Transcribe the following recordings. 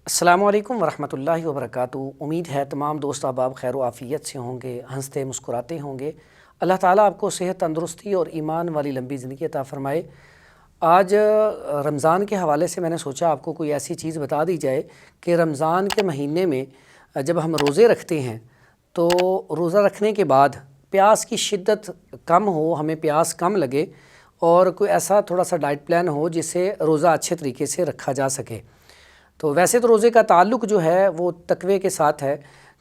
السلام علیکم ورحمۃ اللہ وبرکاتہ۔ امید ہے تمام دوست احباب خیر و عافیت سے ہوں گے، ہنستے مسکراتے ہوں گے۔ اللہ تعالیٰ آپ کو صحت، تندرستی اور ایمان والی لمبی زندگی عطا فرمائے۔ آج رمضان کے حوالے سے میں نے سوچا آپ کو کوئی ایسی چیز بتا دی جائے کہ رمضان کے مہینے میں جب ہم روزے رکھتے ہیں تو روزہ رکھنے کے بعد پیاس کی شدت کم ہو، ہمیں پیاس کم لگے اور کوئی ایسا تھوڑا سا ڈائٹ پلان ہو جس سے روزہ اچھے طریقے سے رکھا جا سکے۔ تو ویسے تو روزے کا تعلق جو ہے وہ تقوی کے ساتھ ہے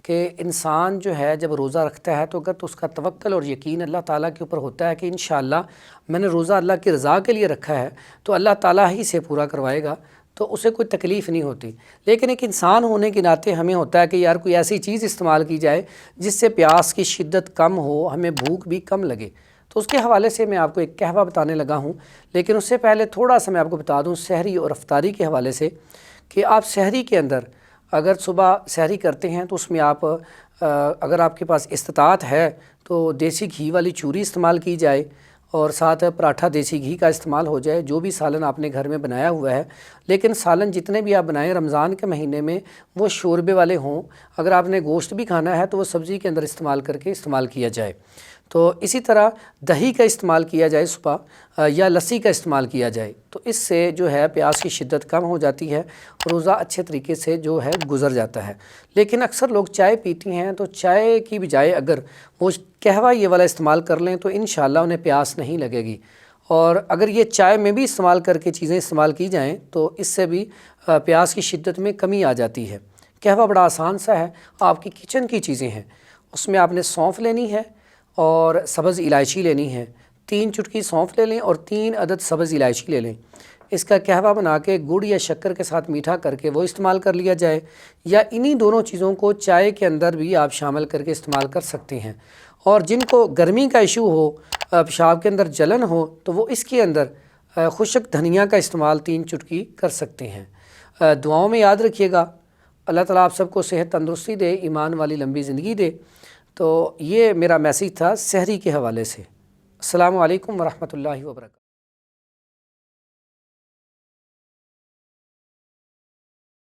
کہ انسان جو ہے جب روزہ رکھتا ہے تو اگر تو اس کا توکل اور یقین اللہ تعالیٰ کے اوپر ہوتا ہے کہ انشاءاللہ میں نے روزہ اللہ کی رضا کے لیے رکھا ہے تو اللہ تعالیٰ ہی سے پورا کروائے گا، تو اسے کوئی تکلیف نہیں ہوتی۔ لیکن ایک انسان ہونے کے ناطے ہمیں ہوتا ہے کہ یار کوئی ایسی چیز استعمال کی جائے جس سے پیاس کی شدت کم ہو، ہمیں بھوک بھی کم لگے۔ تو اس کے حوالے سے میں آپ کو ایک قہوہ بتانے لگا ہوں، لیکن اس سے پہلے تھوڑا سا میں آپ کو بتا دوں سحری اور افطاری کے حوالے سے کہ آپ سحری کے اندر اگر صبح سحری کرتے ہیں تو اس میں آپ اگر آپ کے پاس استطاعت ہے تو دیسی گھی والی چوری استعمال کی جائے اور ساتھ پراٹھا دیسی گھی کا استعمال ہو جائے، جو بھی سالن آپ نے گھر میں بنایا ہوا ہے۔ لیکن سالن جتنے بھی آپ بنائیں رمضان کے مہینے میں وہ شوربے والے ہوں۔ اگر آپ نے گوشت بھی کھانا ہے تو وہ سبزی کے اندر استعمال کر کے استعمال کیا جائے۔ تو اسی طرح دہی کا استعمال کیا جائے صبح، یا لسی کا استعمال کیا جائے، تو اس سے جو ہے پیاس کی شدت کم ہو جاتی ہے، روزہ اچھے طریقے سے جو ہے گزر جاتا ہے۔ لیکن اکثر لوگ چائے پیتی ہیں تو چائے کی بجائے اگر وہ قہوہ یہ والا استعمال کر لیں تو انشاءاللہ انہیں پیاس نہیں لگے گی۔ اور اگر یہ چائے میں بھی استعمال کر کے چیزیں استعمال کی جائیں تو اس سے بھی پیاس کی شدت میں کمی آ جاتی ہے۔ قہوہ بڑا آسان سا ہے، آپ کی کچن کی چیزیں ہیں۔ اس میں آپ نے سونف لینی ہے اور سبز الائچی لینی ہے، 3 چٹکی سونف لے لیں اور 3 عدد سبز الائچی لے لیں۔ اس کا قہوہ بنا کے گڑ یا شکر کے ساتھ میٹھا کر کے وہ استعمال کر لیا جائے، یا انہی دونوں چیزوں کو چائے کے اندر بھی آپ شامل کر کے استعمال کر سکتے ہیں۔ اور جن کو گرمی کا ایشو ہو، پیشاب کے اندر جلن ہو، تو وہ اس کے اندر خشک دھنیا کا استعمال 3 چٹکی کر سکتے ہیں۔ دعاؤں میں یاد رکھیے گا، اللہ تعالیٰ آپ سب کو صحت، تندرستی دے، ایمان والی لمبی زندگی دے۔ تو یہ میرا میسیج تھا سحری کے حوالے سے۔ السلام علیکم ورحمۃ اللہ وبرکاتہ۔